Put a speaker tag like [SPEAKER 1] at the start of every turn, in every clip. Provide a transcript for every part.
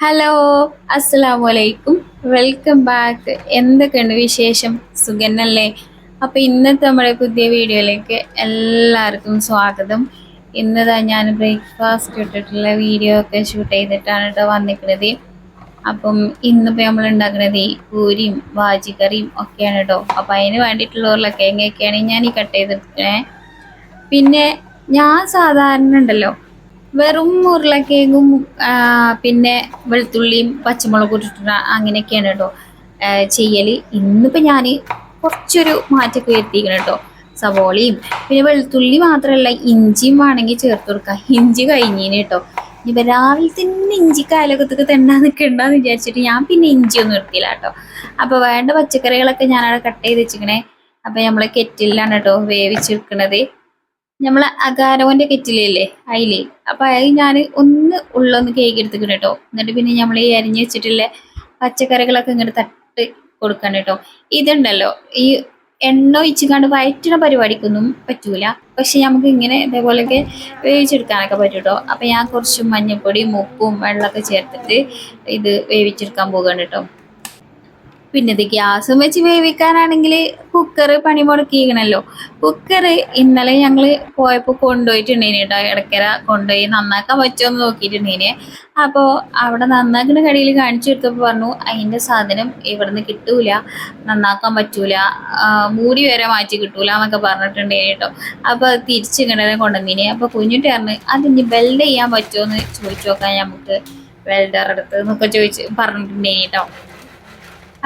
[SPEAKER 1] Hello, അസ്സലാമു അലൈക്കും. Welcome back. എന്തൊക്കെയുണ്ട് വിശേഷം? സുഖന്നല്ലേ? അപ്പോൾ ഇന്നത്തെ നമ്മുടെ പുതിയ വീഡിയോയിലേക്ക് എല്ലാവർക്കും സ്വാഗതം. ഇന്നതാ ഞാൻ ബ്രേക്ക്ഫാസ്റ്റ് ഇട്ടിട്ടുള്ള വീഡിയോ ഒക്കെ ഷൂട്ട് ചെയ്തിട്ടാണ് കേട്ടോ വന്നിട്ടുള്ളത്. അപ്പം ഇന്നിപ്പോൾ നമ്മൾ ഉണ്ടാക്കുന്നത് പൂരിയും വാജിക്കറിയും ഒക്കെയാണ് കേട്ടോ. അപ്പോൾ അതിന് വേണ്ടിയിട്ടുള്ള ഉരുളക്കിഴങ്ങൊക്കെയാണ് ഞാൻ ഈ കട്ട് ചെയ്തെടുക്കണേ. പിന്നെ ഞാൻ സാധാരണ ഉണ്ടല്ലോ വെറും ഉരുളക്കിഴങ്ങും പിന്നെ വെളുത്തുള്ളിയും പച്ചമുളകും ഇട്ടിട്ട് അങ്ങനെയൊക്കെയാണ് കേട്ടോ ചെയ്യല്. ഇന്നിപ്പോൾ ഞാൻ കുറച്ചൊരു മാറ്റമൊക്കെ വരുത്തിക്കണം കേട്ടോ. സവോളയും പിന്നെ വെളുത്തുള്ളി മാത്രമല്ല ഇഞ്ചിയും വേണമെങ്കിൽ ചേർത്ത് കൊടുക്കാം. ഇഞ്ചി കഴിഞ്ഞീന് കേട്ടോ. ഇനിയിപ്പോൾ രാവിലെ തന്നെ ഇഞ്ചിക്ക് അയലകത്തൊക്കെ തെണ്ടാൻ നിൽക്കണ്ടെന്ന് വിചാരിച്ചിട്ട് ഞാൻ പിന്നെ ഇഞ്ചിയൊന്നും എടുത്തില്ല കേട്ടോ. അപ്പോൾ വേണ്ട പച്ചക്കറികളൊക്കെ ഞാനവിടെ കട്ട് ചെയ്ത് വെച്ചിക്കണേ. അപ്പോൾ നമ്മൾ കെറ്റിലാണ് കേട്ടോ വേവിച്ചെടുക്കണത്. നമ്മളെ അകാരോന്റെ കെറ്റിലല്ലേ അതില്. അപ്പൊ അത് ഞാൻ ഒന്ന് ഉള്ളൊന്ന് കേക്ക് എടുത്തിക്കണം കേട്ടോ. എന്നിട്ട് പിന്നെ നമ്മൾ ഈ അരിഞ്ഞ് വെച്ചിട്ടുള്ള പച്ചക്കറികളൊക്കെ ഇങ്ങോട്ട് തട്ട് കൊടുക്കണം കേട്ടോ. ഇതുണ്ടല്ലോ ഈ എണ്ണ ഒഴിച്ചുകൊണ്ട് വയറ്റുന്ന പരിപാടിക്കൊന്നും പറ്റൂല. പക്ഷെ നമുക്ക് ഇങ്ങനെ ഇതേപോലെയൊക്കെ വേവിച്ചെടുക്കാനൊക്കെ പറ്റും കേട്ടോ. അപ്പൊ ഞാൻ കുറച്ച് മഞ്ഞൾപ്പൊടിയും ഉപ്പും വെള്ളമൊക്കെ ചേർത്തിട്ട് ഇത് വേവിച്ചെടുക്കാൻ പോകണം കേട്ടോ. പിന്നെ ഇത് ഗ്യാസും വെച്ച് വേവിക്കാനാണെങ്കിൽ കുക്കർ പണി മുടക്കിക്കണല്ലോ. കുക്കർ ഇന്നലെ ഞങ്ങൾ പോയപ്പോൾ കൊണ്ടുപോയിട്ടുണ്ടേന് കേട്ടോ. ഇടയ്ക്കര കൊണ്ടുപോയി നന്നാക്കാൻ പറ്റുമോ നോക്കിയിട്ടുണ്ടേന്. അപ്പോൾ അവിടെ നന്നാക്കുന്ന കടയിൽ കാണിച്ചു കൊടുത്തപ്പോൾ പറഞ്ഞു അതിൻ്റെ സാധനം ഇവിടുന്ന് കിട്ടൂല, നന്നാക്കാൻ പറ്റൂല, മൂടി വരെ മാറ്റി കിട്ടൂല എന്നൊക്കെ പറഞ്ഞിട്ടുണ്ടേന് കേട്ടോ. അപ്പോൾ അത് തിരിച്ചിങ്ങനെ കൊണ്ടുവന്നീന്. അപ്പോൾ കുഞ്ഞിട്ട് പറഞ്ഞു അതിന് വെൽഡ് ചെയ്യാൻ പറ്റുമോ എന്ന് ചോദിച്ചു നോക്കാൻ നമുക്ക് വെൽഡർ അടുത്ത് എന്നൊക്കെ പറഞ്ഞിട്ടുണ്ടേന് കേട്ടോ.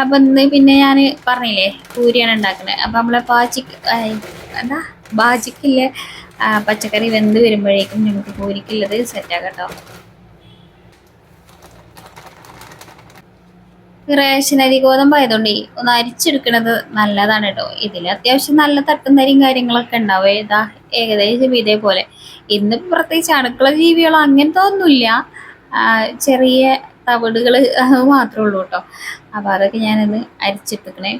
[SPEAKER 1] അപ്പൊ ഇന്ന് പിന്നെ ഞാൻ പറഞ്ഞില്ലേ പൂരിയാണ് ഉണ്ടാക്കുന്നത്. അപ്പൊ നമ്മളെ എന്താ ബാജിക്കില്ലേ പച്ചക്കറി വെന്ത് വരുമ്പോഴേക്കും നമുക്ക് പൂരിക്കുള്ളത് സെറ്റാക്കട്ടോ. റേഷനരി ഗോതമ്പായതുകൊണ്ടേ ഒന്ന് അരിച്ചെടുക്കണത് നല്ലതാണ് കേട്ടോ. ഇതിൽ അത്യാവശ്യം നല്ല തട്ടും തരിയും കാര്യങ്ങളൊക്കെ ഉണ്ടാവും. ഏതാ ഏകദേശം ഇതേപോലെ. ഇന്നിപ്പോൾ പ്രത്യേകിച്ച് അടുക്കള ജീവികളോ അങ്ങനത്തെ ഒന്നുമില്ല. ചെറിയ തവിടുകൾ മാത്രമേ ഉള്ളൂ കേട്ടോ. അപ്പൊ അതൊക്കെ ഞാനൊന്ന് അരിച്ചെടുക്കണേ.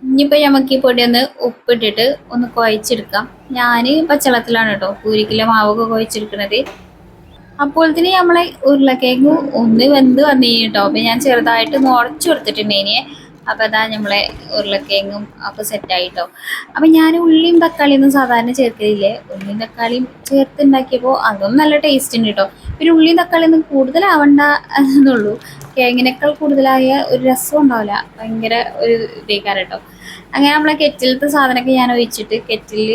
[SPEAKER 1] ഇനിയിപ്പോൾ നമുക്ക് ഈ പൊടി ഒന്ന് ഉപ്പിട്ടിട്ട് ഒന്ന് കുഴച്ചെടുക്കാം. ഞാൻ പച്ചവെള്ളത്തിലാണ് കേട്ടോ പൂരിക്കുള്ള മാവൊക്കെ കുഴച്ചെടുക്കണത്. അപ്പോൾ തന്നെ നമ്മളെ ഉരുളക്കിഴങ്ങ് ഒന്ന് വെന്ത് വന്നു കേട്ടോ. അപ്പൊ ഞാൻ ചെറുതായിട്ട് ഒന്ന് ഉടച്ചു കൊടുത്തിട്ടുണ്ടേനെ. അപ്പൊ അതാ നമ്മളെ ഉരുളക്കിഴങ്ങും ഒക്കെ സെറ്റായിട്ടോ. അപ്പൊ ഞാൻ ഉള്ളിയും തക്കാളിയൊന്നും സാധാരണ ചേർക്കലില്ലേ. ഉള്ളിയും തക്കാളിയും ചേർത്തുണ്ടാക്കിയപ്പോൾ അതും നല്ല ടേസ്റ്റ് ഉണ്ട് കേട്ടോ. പിന്നെ ഉള്ളിയും തക്കാളിയൊന്നും കൂടുതലാവണ്ട എന്നുള്ളൂ. കിഴങ്ങിനേക്കാൾ കൂടുതലായ ഒരു രസം ഉണ്ടാവില്ല. ഭയങ്കര ഒരു ഇതേക്കാരം കേട്ടോ. അങ്ങനെ നമ്മളെ കെറ്റിലത്തെ സാധനമൊക്കെ ഞാൻ ഒഴിച്ചിട്ട് കെറ്റിൽ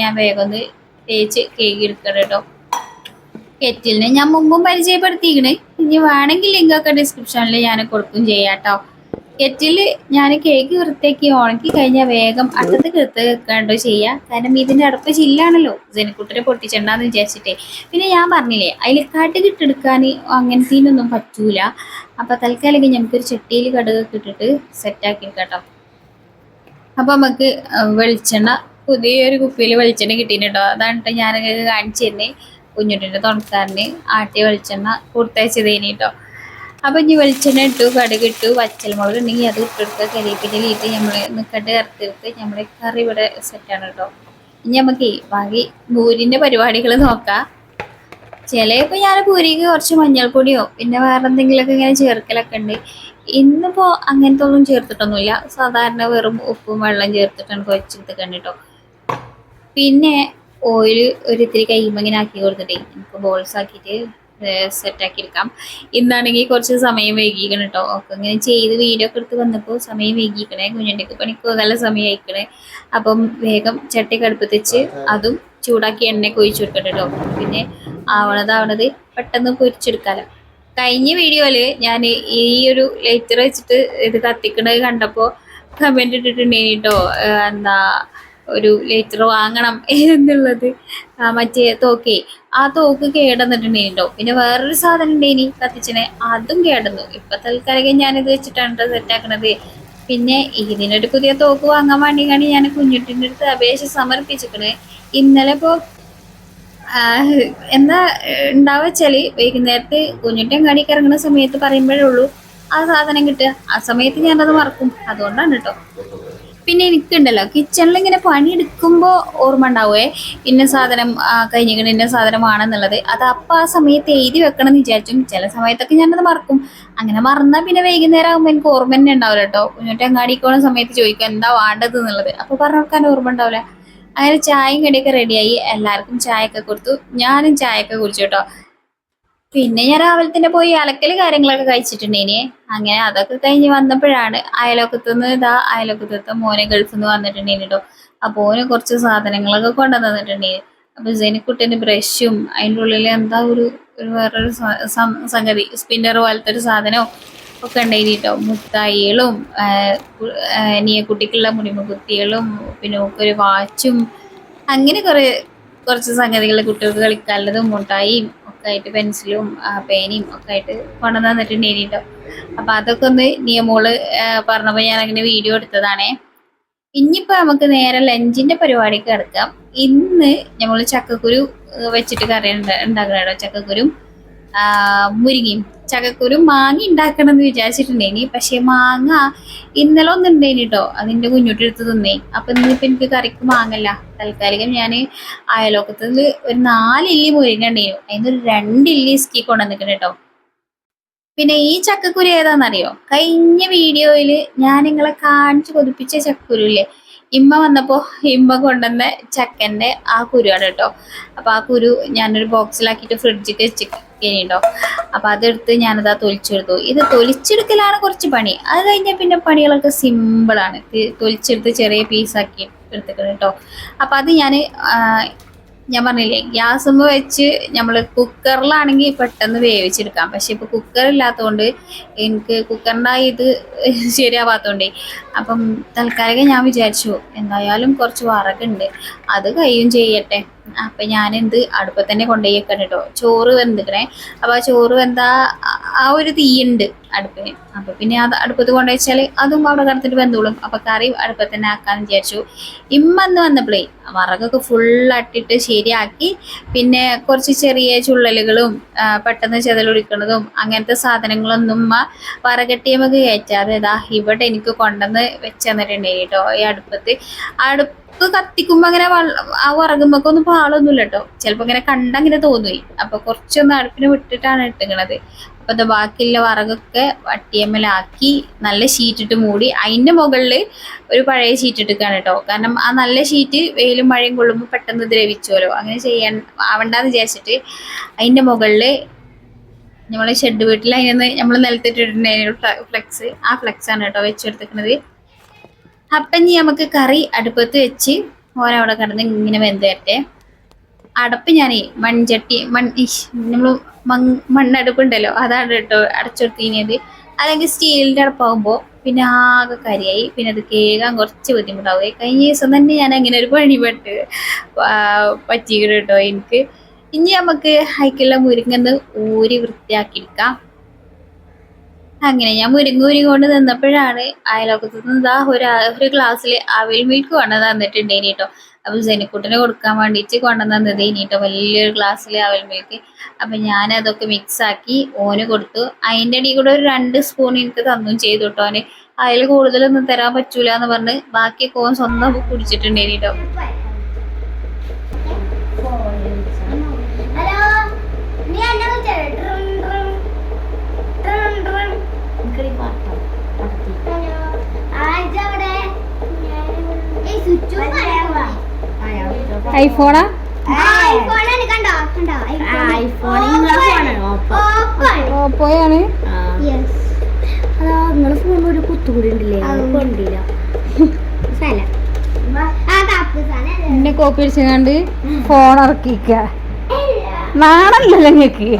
[SPEAKER 1] ഞാൻ വേഗം ഒന്ന് തേച്ച് കേക്ക് എടുക്കണം കേട്ടോ. കെറ്റിലിനെ ഞാൻ മുമ്പും പരിചയപ്പെടുത്തിക്കണ്. ഇനി വേണമെങ്കിൽ ലിങ്കൊക്കെ ഡിസ്ക്രിപ്ഷനിൽ ഞാൻ കൊടുക്കും ചെയ്യാം കേട്ടോ. കെറ്റിൽ ഞാൻ കേക്ക് വൃത്തിയാക്കി ഉണക്കി കഴിഞ്ഞാൽ വേഗം അട്ടത്ത് കെടുത്ത് വെക്കാണ്ടോ ചെയ്യുക. കാരണം ഇതിൻ്റെ അടുപ്പ് ചില്ലാണല്ലോ, ജനക്കുട്ടരെ പൊട്ടിച്ചെണ്ടാന്ന് വിചാരിച്ചിട്ടേ. പിന്നെ ഞാൻ പറഞ്ഞില്ലേ അതിൽ കടുക് ഇട്ടെടുക്കാൻ അങ്ങനത്തേനൊന്നും പറ്റൂല. അപ്പം തൽക്കാലം നമുക്കൊരു ചട്ടിയിൽ കടുകൊക്കെ ഇട്ടിട്ട് സെറ്റാക്കി കേട്ടോ. അപ്പം നമുക്ക് വെളിച്ചെണ്ണ പുതിയൊരു കുപ്പിയിൽ വെളിച്ചെണ്ണ കിട്ടിയിട്ടോ. അതാണ് ഞാനൊക്കെ കാണിച്ചു തരുന്നേ. കുഞ്ഞുട്ടിൻ്റെ തുണക്കാരന് ആട്ടിയ വെളിച്ചെണ്ണ കൊടുത്തയച്ചതേനി കേട്ടോ. അപ്പം ഇനി വെളിച്ചെണ്ണ ഇട്ടു, കടുക് ഇട്ടു, വച്ചൽമുളക് ഉണ്ടെങ്കിൽ അത് ഇട്ടെടുക്കുക. കരിവേപ്പിലയിട്ട് നമ്മൾ നിക്കട്ട് കറുത്തെടുത്ത് നമ്മുടെ കറി ഇവിടെ സെറ്റാണ് കേട്ടോ. ഇനി നമുക്ക് ബാക്കി പൂരിൻ്റെ പരിപാടികൾ നോക്കാം. ചിലപ്പോൾ ഞാൻ പൂരിക്ക് കുറച്ച് മഞ്ഞൾപ്പൊടിയോ പിന്നെ വേറെ എന്തെങ്കിലുമൊക്കെ ഇങ്ങനെ ചേർക്കലൊക്കെ ഉണ്ട്. ഇന്നിപ്പോൾ അങ്ങനത്തെ ഒന്നും ചേർത്തിട്ടൊന്നുമില്ല. സാധാരണ വെറും ഉപ്പും വെള്ളം ചേർത്തിട്ടാണ് കുഴച്ചെടുത്തിട്ടുണ്ട് കേട്ടോ. പിന്നെ ഓയിൽ ഒരു ഇത്തിരി കൈമ്പ് ഇങ്ങനെ ആക്കി കൊടുത്തിട്ടേ നമുക്ക് ബോൾസ് ആക്കിയിട്ട് സെറ്റാക്കി എടുക്കാം. ഇന്നാണെങ്കിൽ കുറച്ച് സമയം വൈകിക്കണം കേട്ടോ. ഒക്കെ ഇങ്ങനെ ചെയ്ത് വീഡിയോ ഒക്കെ എടുത്ത് വന്നപ്പോൾ സമയം വൈകിക്കണേ. കുഞ്ഞിൻ്റെക്ക് പണിക്ക് നല്ല സമയം അയക്കണേ. അപ്പം വേഗം ചട്ടി കടുപ്പത്തിച്ച് അതും ചൂടാക്കി എണ്ണയൊക്കെ ഒഴിച്ചു കൊടുക്കട്ടെ കേട്ടോ. പിന്നെ ആവണത് പെട്ടെന്ന് പൊരിച്ചെടുക്കാമല്ലോ. കഴിഞ്ഞ വീഡിയോയിൽ ഞാൻ ഈ ഒരു ലൈറ്റർ വെച്ചിട്ട് ഇത് കത്തിക്കണത് കണ്ടപ്പോൾ കമൻറ്റ് ഇട്ടിട്ടുണ്ടേനി കേട്ടോ. എന്താ ഒരു ലൈറ്റർ വാങ്ങണം എന്നുള്ളത്. മറ്റേ തോക്കേ ആ തോക്ക് കേടന്നിട്ടുണ്ടേനിട്ടോ. പിന്നെ വേറൊരു സാധനം ഉണ്ടേനി കത്തിച്ചനെ, അതും കേടന്നു. ഇപ്പൊ തൽക്കാലം ഞാനിത് വെച്ചിട്ടാണ് സെറ്റാക്കണത്. പിന്നെ ഇതിനൊരു പുതിയ തോക്ക് വാങ്ങാൻ വേണ്ടിയാണ് ഞാൻ കുഞ്ഞുട്ടിൻ്റെ അടുത്ത് അപേക്ഷ സമർപ്പിച്ചിരിക്കണത്. ഇന്നലെ ഇപ്പോൾ എന്താ ഉണ്ടാവച്ചാല് വൈകുന്നേരത്ത് കുഞ്ഞുട്ടി അങ്ങാടിക്ക് ഇറങ്ങുന്ന സമയത്ത് പറയുമ്പോഴേ ഉള്ളൂ ആ സാധനം കിട്ടുക. ആ സമയത്ത് ഞാനത് മറക്കും. അതുകൊണ്ടാണ് കേട്ടോ. പിന്നെ എനിക്കുണ്ടല്ലോ കിച്ചണിൽ ഇങ്ങനെ പണിയെടുക്കുമ്പോൾ ഓർമ്മ ഉണ്ടാവേ ഇന്ന സാധനം കഴിഞ്ഞിരിക്കണം ഇന്ന സാധനമാണെന്നുള്ളത്. അത് അപ്പം ആ സമയത്ത് എഴുതി വെക്കണം എന്ന് വിചാരിച്ചും ചില സമയത്തൊക്കെ ഞാനത് മറക്കും. അങ്ങനെ മറന്നാൽ പിന്നെ വൈകുന്നേരം ആകുമ്പോൾ എനിക്ക് ഓർമ്മ തന്നെ ഉണ്ടാവില്ല കേട്ടോ. കുഞ്ഞോട്ട് അങ്ങാടിക്ക് പോകുന്ന സമയത്ത് ചോദിക്കും എന്താ വേണ്ടത് എന്നുള്ളത്. അപ്പോൾ പറഞ്ഞു കൊടുക്കാൻ ഓർമ്മ ഉണ്ടാവില്ല. അങ്ങനെ ചായയും കടിയൊക്കെ റെഡിയായി, എല്ലാവർക്കും ചായയൊക്കെ കൊടുത്തു. ഞാനും ചായയൊക്കെ കുടിച്ചു കേട്ടോ. പിന്നെ ഞാൻ രാവിലെ തന്നെ പോയി അലക്കല് കാര്യങ്ങളൊക്കെ കഴിച്ചിട്ടുണ്ടേനി. അങ്ങനെ അതൊക്കെ കഴിഞ്ഞ് വന്നപ്പോഴാണ് അയലോക്കത്തുനിന്ന് മോനെ ഗൾഫിൽ നിന്ന് വന്നിട്ടുണ്ടേനി കേട്ടോ. അപ്പൊ ഓന് കുറച്ച് സാധനങ്ങളൊക്കെ കൊണ്ടുവന്നിട്ടുണ്ടേനി. അപ്പൊ ജനിക്കുട്ടിന്റെ ബ്രഷും അതിൻ്റെ ഉള്ളിൽ എന്താ ഒരു വേറൊരു സംഗതി സ്പിന്നർ പോലത്തെ ഒരു സാധനവും ഒക്കെ ഉണ്ടായിനി കേട്ടോ. മുട്ടായികളും കുട്ടിക്കുള്ള മുടിമുകുത്തികളും പിന്നെ ഒരു വാച്ചും അങ്ങനെ കുറച്ച് സംഗതികൾ കുട്ടികൾക്ക് കളിക്കാനുള്ളതും മുട്ടായിയും ഒക്കെ ആയിട്ട് പെൻസിലും പേനയും ഒക്കെ ആയിട്ട് കൊണ്ടുവന്ന് തന്നിട്ടുണ്ടായിനി കേട്ടോ. അപ്പൊ അതൊക്കെ ഒന്ന് നിയമോള് പറഞ്ഞപ്പോൾ ഞാൻ അങ്ങനെ വീഡിയോ എടുത്തതാണേ. ഇനിയിപ്പോ നമുക്ക് നേരെ ലഞ്ചിന്റെ പരിപാടിക്ക് കിടക്കാം. ഇന്ന് നമ്മൾ ചക്കക്കുരു വെച്ചിട്ട് കറി ഉണ്ടാക്കണോ. ചക്കക്കുരും മുരിങ്ങയും ചക്കക്കുരു മാങ്ങ ഉണ്ടാക്കണം എന്ന് വിചാരിച്ചിട്ടുണ്ടേനി. പക്ഷെ മാങ്ങ ഇന്നലെ ഒന്നുണ്ടേനി കേട്ടോ, അതിന്റെ കുഞ്ഞുട്ടി എടുത്ത് തിന്നേ. അപ്പൊ ഇന്നിപ്പോ എനിക്ക് കറിക്ക് മാങ്ങല്ല. തൽക്കാലികം ഞാൻ അയലോക്കത്തിൽ ഒരു 4 ഇല്ലി മുരിങ്ങ ഉണ്ടേനു, അതിനൊരു 2 ഇല്ലി ഇസ്കി കൊണ്ടുവന്നിട്ടുണ്ട് കേട്ടോ. പിന്നെ ഈ ചക്കക്കുരു ഏതാണെന്നറിയോ? കഴിഞ്ഞ വീഡിയോയിൽ ഞാൻ നിങ്ങളെ കാണിച്ചു കൊതിപ്പിച്ച ചക്കക്കുരു ഇല്ലേ, ഇമ്മ വന്നപ്പോ ഇമ്മ കൊണ്ടുവന്ന ചക്കന്റെ ആ കുരുവാണ് കേട്ടോ. അപ്പൊ ആ കുരു ഞാനൊരു ബോക്സിലാക്കിയിട്ട് ഫ്രിഡ്ജിൽ വെച്ചിട്ടോ. അപ്പൊ അതെടുത്ത് ഞാനത് തൊലിച്ചെടുത്തു. ഇത് തൊലിച്ചെടുക്കലാണ് കുറച്ച് പണി. അത് കഴിഞ്ഞാൽ പിന്നെ പണികളൊക്കെ സിമ്പിളാണ്. തൊലിച്ചെടുത്ത് ചെറിയ പീസാക്കി എടുത്തിട്ടുണ്ട് കേട്ടോ. അപ്പൊ അത് ഞാൻ പറഞ്ഞില്ലേ ഗ്യാസുമ്മ വെച്ച് നമ്മൾ കുക്കറിലാണെങ്കിൽ പെട്ടെന്ന് വേവിച്ചെടുക്കാം. പക്ഷെ ഇപ്പൊ കുക്കർ ഇല്ലാത്തതുകൊണ്ട് എനിക്ക് കുക്കറിൻ്റെ ഇത് ശരിയാവാത്തോണ്ടേ അപ്പം തൽക്കാലം ഞാൻ വിചാരിച്ചു എന്തായാലും കുറച്ച് വറകുണ്ട്, അത് കഴിയും ചെയ്യട്ടെ. അപ്പൊ ഞാനെന്ത് അടുപ്പത്ത് തന്നെ കൊണ്ടുപോയി വെക്കണം കേട്ടോ. ചോറ് വെന്തിക്കണേ. അപ്പൊ ആ ചോറ് വെന്താ ആ ഒരു തീയുണ്ട് അടുപ്പിന്. അപ്പൊ പിന്നെ അത് അടുപ്പത്ത് കൊണ്ടുവച്ചാൽ അതും അവിടെ കിടത്തിട്ട് വെന്തോളും. അപ്പൊ കറി അടുപ്പത്ത് തന്നെ ആക്കാന്ന് വിചാരിച്ചു. ഇമ്മന്ന് വന്നപ്പോഴേ വറകൊക്കെ ഫുള്ളാട്ടിട്ട് ശരിയാക്കി. പിന്നെ കുറച്ച് ചെറിയ ചുള്ളലുകളും പെട്ടെന്ന് ചെതലൊടിക്കണതും അങ്ങനത്തെ സാധനങ്ങളൊന്നും വറകട്ടിയമൊക്കെ കയറ്റാതെ ഇതാ ഇവിടെ എനിക്ക് കൊണ്ടുവന്ന് വെച്ച് തന്നിട്ടുണ്ടായി കേട്ടോ. ഈ അടുപ്പ് കത്തിക്കുമ്പോ അങ്ങനെ ആ വറകുമ്പൊക്കെ ഒന്നും പാളൊന്നുമില്ല കേട്ടോ. ചിലപ്പോ ഇങ്ങനെ കണ്ടങ്ങനെ തോന്നുപോയി. അപ്പൊ കുറച്ചൊന്ന് അടുപ്പിന് വിട്ടിട്ടാണ് ഇട്ടുന്നത്. അപ്പൊ അത് ബാക്കിയുള്ള വറകൊക്കെ വട്ടിയമ്മലാക്കി നല്ല ഷീറ്റിട്ട് മൂടി. അതിന്റെ മുകളിൽ ഒരു പഴയ ഷീറ്റ് ഇട്ടിട്ടാണ് കേട്ടോ. കാരണം ആ നല്ല ഷീറ്റ് വെയിലും മഴയും കൊള്ളുമ്പോൾ പെട്ടെന്ന് ദ്രവിച്ചുവല്ലോ. അങ്ങനെ ആവണ്ടെന്ന് വിചാരിച്ചിട്ട് അതിന്റെ മുകളില് നമ്മളെ ഷെഡ് വീട്ടിൽ അതിന് നമ്മൾ നിലത്തിട്ടിട്ടുണ്ടായിരുന്നു ഫ്ലെക്സ്. ആ ഫ്ലെക്സ് ആണ് കേട്ടോ വെച്ചെടുത്തിരിക്കുന്നത്. അപ്പം ഇനി നമുക്ക് കറി അടുപ്പത്ത് വെച്ച് ഓരവിടെ കിടന്ന് ഇങ്ങനെ വെന്ത് തരട്ടെ. അടപ്പ് ഞാനേ നമ്മൾ മണ്ണടുപ്പുണ്ടല്ലോ അതാണ് കേട്ടോ അടച്ചെടുത്തിനിയത്. അല്ലെങ്കിൽ സ്റ്റീലിൻ്റെ അടുപ്പാകുമ്പോൾ പിന്നെ ആകെ കരിയായി. പിന്നെ അത് കേൾക്കാൻ കുറച്ച് ബുദ്ധിമുട്ടാവുകയെ. കഴിഞ്ഞ ദിവസം തന്നെ ഞാൻ അങ്ങനെ ഒരു പണിപ്പെട്ട് പറ്റിക്കണം കേട്ടോ എനിക്ക്. ഇനി നമുക്ക് ഹൈക്കുള്ള മുരിങ്ങന്ന് ഊരി വൃത്തിയാക്കിയെടുക്കാം. അങ്ങനെ ഞാൻ മുരിങ്ങ കൊണ്ട് നിന്നപ്പോഴാണ് അയലോക്കത്ത് നിന്ന് ഒരു ഗ്ലാസ്സിൽ അവിൽ മിൽക്ക് കൊണ്ടു തന്നിട്ടുണ്ടേനി കേട്ടോ. അപ്പൊ ജനിക്കുട്ടിനെ കൊടുക്കാൻ വേണ്ടിയിട്ട് കൊണ്ടുവന്ന് തന്നതേനി കേട്ടോ, വലിയൊരു ഗ്ലാസ്സിൽ അവിൽ മിൽക്ക്. അപ്പൊ ഞാൻ അതൊക്കെ മിക്സ് ആക്കി ഓന് കൊടുത്തു. അതിൻ്റെ അടിയിൽ കൂടെ ഒരു 2 സ്പൂൺ എനിക്ക് തന്നും ചെയ്തു കേട്ടോ. അവന് അതിൽ കൂടുതലൊന്നും തരാൻ പറ്റൂല എന്ന് പറഞ്ഞ് ബാക്കിയൊക്കെ ഓൻ സ്വന്തം കുടിച്ചിട്ടുണ്ടേനി കേട്ടോ. ഐഫോണാ? ഓപ്പോയാണ്.
[SPEAKER 2] നിങ്ങളെ ഫോണിൽ ഒരു കുത്തുകൂടി ഉണ്ടല്ലേ, കൊണ്ടില്ല
[SPEAKER 1] എന്നെ കോപ്പി അടിച്ചങ്ങാണ്ട് ഫോൺ ഇറക്കിക്ക നാണല്ലോ നിങ്ങക്ക്.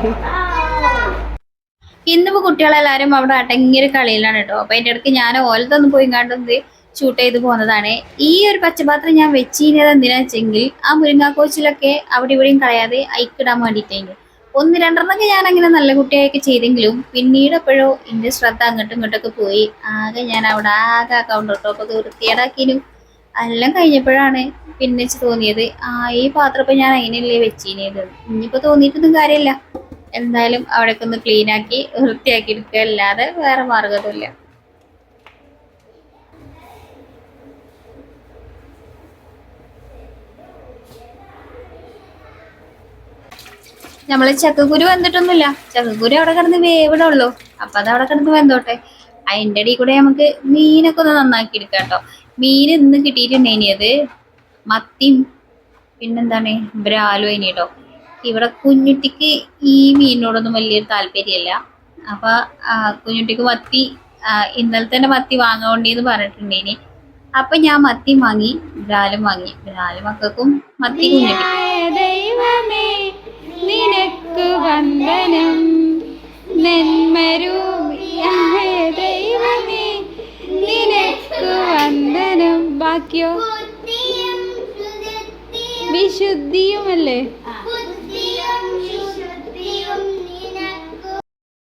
[SPEAKER 1] ഇന്നിപ്പോ കുട്ടികളെല്ലാരും അവിടെ അടങ്ങിയൊരു കളിയിലാണ് കേട്ടോ. അപ്പൊ അതിന്റെ ഇടയ്ക്ക് ഞാൻ ഓലത്തൊന്നും പോയി കണ്ടത് ഷൂട്ട് ചെയ്ത് പോകുന്നതാണ്. ഈ ഒരു പച്ചപാത്രം ഞാൻ വെച്ചിരുന്നത് എന്തിനാ വെച്ചെങ്കിൽ ആ മുരിങ്ങാക്കോച്ചിലൊക്കെ അവിടെ ഇവിടെയും കളയാതെ അയക്കിടാൻ വേണ്ടിയിട്ടേക്ക്. 1-2 ഞാൻ അങ്ങനെ നല്ല കുട്ടിയായൊക്കെ ചെയ്തെങ്കിലും പിന്നീട് എപ്പോഴോ എന്റെ ശ്രദ്ധ അങ്ങോട്ടും ഇങ്ങോട്ടൊക്കെ പോയി. ആകെ ഞാൻ അവിടെ ആകെ കൗണ്ടർ ടോപ്പൊക്കെ വൃത്തിയേടാക്കിനും എല്ലാം കഴിഞ്ഞപ്പോഴാണ് പിന്നെ തോന്നിയത് ഈ പാത്രം ഇപ്പൊ ഞാൻ അതിനല്ലേ വെച്ചിരുന്നത്. ഇനിയിപ്പോ തോന്നിയിട്ടൊന്നും കാര്യമില്ല. എന്തായാലും അവിടെയൊക്കെ ഒന്ന് ക്ലീൻ ആക്കി വൃത്തിയാക്കി എടുക്കുക, അല്ലാതെ വേറെ മാർഗമില്ല. നമ്മള് ചക്കക്കുരു വെന്തിട്ടൊന്നുമില്ല, ചക്കക്കുരു അവിടെ കിടന്ന് വേവിടുള്ളൂ. അപ്പൊ അത് അവിടെ കിടന്ന് വെന്തോട്ടെ. അതിന്റെ ഇടയിൽ കൂടെ നമുക്ക് മീനൊക്കെ ഒന്ന് നന്നാക്കി എടുക്കാം കേട്ടോ. മീൻ ഇന്ന് കിട്ടിയിട്ടുണ്ടേനിയത് മത്തിയും പിന്നെന്താണ് ബ്രാലും അതിന് കേട്ടോ. ഇവിടെ കുഞ്ഞുട്ടിക്ക് ഈ മീനിനോടൊന്നും വലിയൊരു താല്പര്യമില്ല. അപ്പൊ കുഞ്ഞുട്ടിക്ക് മത്തി ഇന്നലെ തന്നെ മത്തി വാങ്ങോണ്ടിന്ന് പറഞ്ഞിട്ടുണ്ടേനി. അപ്പൊ ഞാൻ മത്തി വാങ്ങി, ബ്രാലും വാങ്ങി. ബ്രാലും മക്കൾക്കും മത്തി കുഞ്ഞുട്ടി. ദൈവമേ നിനക്ക് വന്ദനം, നെന്മരുയായ ദൈവമേ നിനക്ക് വന്ദനം. ബാക്കിയോ വിശുദ്ധിയുമല്ലേ.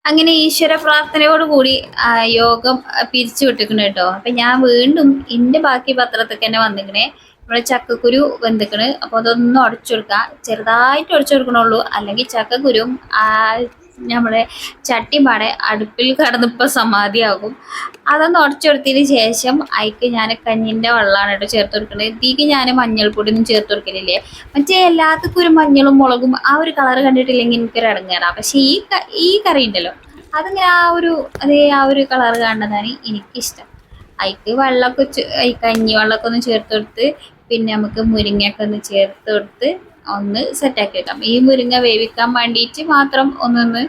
[SPEAKER 1] അങ്ങനെ ഈശ്വര പ്രാർത്ഥനയോടുകൂടി യോഗം പിരിച്ചു വിട്ടിക്കണ കേട്ടോ. അപ്പൊ ഞാൻ വീണ്ടും എന്റെ ബാക്കി പത്രത്തൊക്കെ തന്നെ വന്നിക്കണേ. ഇവിടെ ചക്കക്കുരു വെന്തിക്കണ്. അപ്പൊ അതൊന്നും ഉടച്ചു കൊടുക്കാം, ചെറുതായിട്ട് ഉടച്ചു കൊടുക്കണുള്ളൂ. അല്ലെങ്കിൽ ചക്കക്കുരും നമ്മുടെ ചട്ടിമ്പാടെ അടുപ്പിൽ കടന്നിപ്പോൾ സമാധിയാകും. അതൊന്ന് ഉടച്ചു കൊടുത്തതിന് ശേഷം അതിക്ക് ഞാൻ കഞ്ഞിൻ്റെ വെള്ളമാണ് കേട്ടോ ചേർത്ത് കൊടുക്കുന്നത്. ഇതിക്ക് ഞാൻ മഞ്ഞൾപ്പൊടി ഒന്നും ചേർത്ത് കൊടുക്കലില്ലേ. മറ്റേ എല്ലാത്തക്കും ഒരു മഞ്ഞളും മുളകും ആ ഒരു കളർ കണ്ടിട്ടില്ലെങ്കിൽ എനിക്കൊരു ഇടങ്ങേറാണ്. പക്ഷെ ഈ കറി ഉണ്ടല്ലോ അതിങ്ങനെ ആ ഒരു കളർ കാണുന്നതാണ് എനിക്കിഷ്ടം. അതിക്ക് വെള്ളമൊക്കെ കഞ്ഞി വെള്ളമൊക്കെ ഒന്ന് ചേർത്ത് കൊടുത്ത് പിന്നെ നമുക്ക് മുരിങ്ങയൊക്കെ ഒന്ന് ചേർത്ത് കൊടുത്ത് ഒന്ന് സെറ്റാക്കി വെക്കാം. ഈ മുരിങ്ങ വേവിക്കാൻ വേണ്ടിയിട്ട് മാത്രം ഒന്നൊന്ന്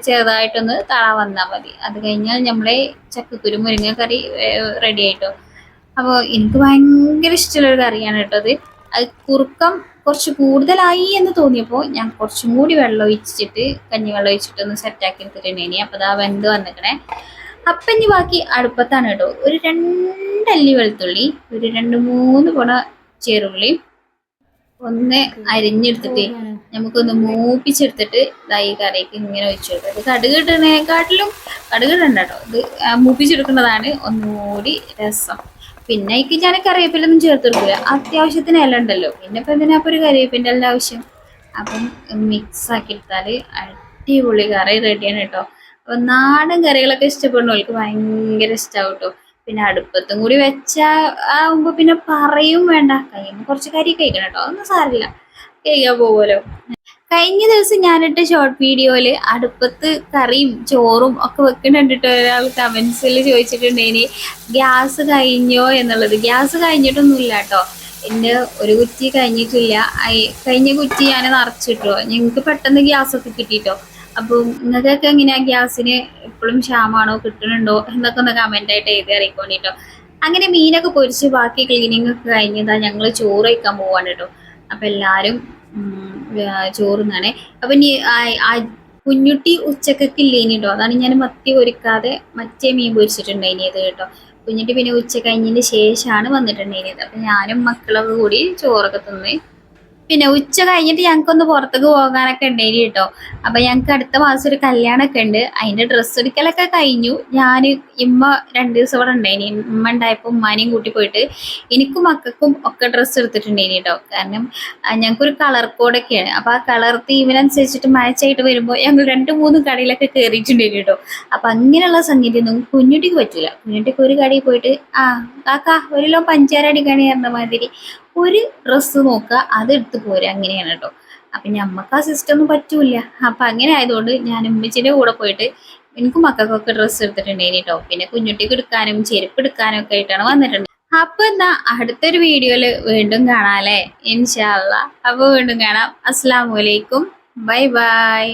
[SPEAKER 1] ചെറുതായിട്ടൊന്ന് തള വന്നാൽ മതി. അത് കഴിഞ്ഞാൽ നമ്മളെ ചക്കക്കുരു മുരിങ്ങ കറി റെഡി ആയിട്ടോ. അപ്പോൾ എനിക്ക് ഭയങ്കര ഇഷ്ടമുള്ളൊരു കറിയാണ് കേട്ടോ അത്. കുറുക്കം കുറച്ച് കൂടുതലായി എന്ന് തോന്നിയപ്പോൾ ഞാൻ കുറച്ചും കൂടി വെള്ളം ഒഴിച്ചിട്ട് കഞ്ഞിവെള്ളം ഒഴിച്ചിട്ട് ഒന്ന് സെറ്റാക്കി എടുത്തിട്ടുണ്ടേനി. അപ്പോൾ അതാ വെന്ത് വന്നിക്കണേ. അപ്പം ഇനി ബാക്കി അടുപ്പത്താണ് കേട്ടോ. ഒരു 2 അല്ലി വെളുത്തുള്ളി, ഒരു 2-3 കുട ചെറുള്ളി ഒന്ന് അരിഞ്ഞെടുത്തിട്ട് നമുക്കൊന്ന് മൂപ്പിച്ചെടുത്തിട്ട് ഈ കറിക്ക് ഇങ്ങനെ ഒഴിച്ചു കൊടുക്കുക. ഇത് കടുക് ഇടുന്നതിനെക്കാട്ടിലും കടുക് ഇടണ്ട കേട്ടോ, ഇത് മൂപ്പിച്ചെടുക്കുന്നതാണ് ഒന്നുകൂടി രസം. പിന്നെ അതിക്ക് ഞാൻ കറിവേപ്പിലൊന്നും ചേർത്ത് കൊടുക്കില്ല, അത്യാവശ്യത്തിന് ഇല ഉണ്ടല്ലോ. പിന്നെ ഇപ്പം എന്തിനാ ഒരു കറിവേപ്പിൻ്റെ എല്ലാം ആവശ്യം. അപ്പം മിക്സ് ആക്കി എടുത്താൽ അടിപൊളി കറി റെഡിയാണ് കേട്ടോ. അപ്പം നാടൻ കറികളൊക്കെ ഇഷ്ടപ്പെടുന്നവർക്ക് ഭയങ്കര ഇഷ്ടമാവും കേട്ടോ. പിന്നെ അടുപ്പത്തും കൂടി ആവുമ്പോൾ പിന്നെ പറയും വേണ്ട, കഴിയുമ്പോൾ കുറച്ച് കരി കഴിക്കണം കേട്ടോ. അതൊന്നും സാരില്ല, കഴിക്കാൻ പോകുമല്ലോ. കഴിഞ്ഞ ദിവസം ഞാനിട്ട ഷോർട്ട് വീഡിയോയിൽ അടുപ്പത്ത് കറിയും ചോറും ഒക്കെ വെക്കുന്നുണ്ടിട്ട് ഒരാൾ കമൻസിൽ ചോദിച്ചിട്ടുണ്ടേനി ഗ്യാസ് കഴിഞ്ഞോ എന്നുള്ളത്. ഗ്യാസ് കഴിഞ്ഞിട്ടൊന്നുമില്ല കേട്ടോ. എൻ്റെ ഒരു കുറ്റി കഴിഞ്ഞിട്ടില്ല, കഴിഞ്ഞ കുറ്റി ഞാൻ നിറച്ചിട്ടോ. ഞങ്ങൾക്ക് പെട്ടെന്ന് ഗ്യാസൊക്കെ കിട്ടിയിട്ടോ. അപ്പം നിങ്ങൾക്കൊക്കെ എങ്ങനെയാ ഗ്യാസിന് എപ്പോഴും ക്ഷാമാണോ, കിട്ടുന്നുണ്ടോ എന്നൊക്കെ ഒന്ന് കമൻ്റായിട്ട് എഴുതി അറിയിക്കോണ്ടിട്ടോ. അങ്ങനെ മീനൊക്കെ പൊരിച്ച് ബാക്കി ക്ലീനിങ് ഒക്കെ കഴിഞ്ഞതാ ഞങ്ങൾ ചോറ് വയ്ക്കാൻ പോവാണ് കേട്ടോ. അപ്പം എല്ലാവരും ചോറുന്നാണേ. അപ്പം ഇനി കുഞ്ഞുട്ടി ഉച്ചക്കൊക്കെ ഇല്ലേനി കേട്ടോ. അതാണ് ഞാൻ മത്തി പൊരിക്കാതെ മറ്റേ മീൻ പൊരിച്ചിട്ടുണ്ടായിനിയത് കേട്ടോ. കുഞ്ഞുട്ടി പിന്നെ ഉച്ച കഴിഞ്ഞതിന് ശേഷമാണ് വന്നിട്ടുണ്ടായിനിയത്. അപ്പം ഞാനും മക്കളൊക്കെ കൂടി ചോറൊക്കെ തിന്ന് പിന്നെ ഉച്ച കഴിഞ്ഞിട്ട് ഞങ്ങൾക്കൊന്ന് പുറത്തേക്ക് പോകാനൊക്കെ ഉണ്ടായിന് കേട്ടോ. അപ്പൊ ഞങ്ങൾക്ക് അടുത്ത മാസം ഒരു കല്യാണമൊക്കെ ഉണ്ട്. അതിന്റെ ഡ്രസ്സ് എടുക്കലൊക്കെ കഴിഞ്ഞു. ഇമ്മ 2 ദിവസം ഇവിടെ ഉണ്ടായിനി. ഇമ്മ ഉണ്ടായപ്പോൾ ഉമ്മാനെയും കൂട്ടി പോയിട്ട് എനിക്കും മക്കൾക്കും ഒക്കെ ഡ്രസ്സ് എടുത്തിട്ടുണ്ടായിനി കേട്ടോ. കാരണം ഞങ്ങൾക്കൊരു കളർ കോഡൊക്കെയാണ്. അപ്പൊ ആ കളർ തീമിനനുസരിച്ചിട്ട് മാച്ചായിട്ട് വരുമ്പോൾ ഞങ്ങൾ 2-3 കടയിലൊക്കെ കയറിയിട്ടുണ്ടായിന് കേട്ടോ. അപ്പൊ അങ്ങനെയുള്ള സംഗീതമൊന്നും കുഞ്ഞുട്ടിക്ക് പറ്റൂല. കുഞ്ഞുട്ടിക്ക് ഒരു കടയിൽ പോയിട്ട് കാക്ക 1 കിലോ പഞ്ചാര അടിക്കണി പറഞ്ഞ മാതിരി ഒരു ഡ്രസ്സ് നോക്കുക, അത് എടുത്ത് പോരുക, അങ്ങനെയാണ് കേട്ടോ. അപ്പം ഞമ്മക്ക് ആ സിസ്റ്റം ഒന്നും പറ്റൂല. അപ്പം അങ്ങനെ ആയതുകൊണ്ട് ഞാൻ ഉമ്മച്ചിൻ്റെ കൂടെ പോയിട്ട് എനിക്കും മക്കൾക്കൊക്കെ ഡ്രസ്സ് എടുത്തിട്ടുണ്ടായിന് കേട്ടോ. പിന്നെ കുഞ്ഞുട്ടിക്ക് എടുക്കാനും ചെരുപ്പ് എടുക്കാനും ഒക്കെ ആയിട്ടാണ് വന്നിട്ടുണ്ട്. അപ്പൊ എന്താ അടുത്തൊരു വീഡിയോയില് വീണ്ടും കാണാം അല്ലേ, ഇൻഷാ അള്ളാ. അപ്പൊ വീണ്ടും കാണാം. അസ്സലാമു അലൈക്കും, ബൈ ബൈ.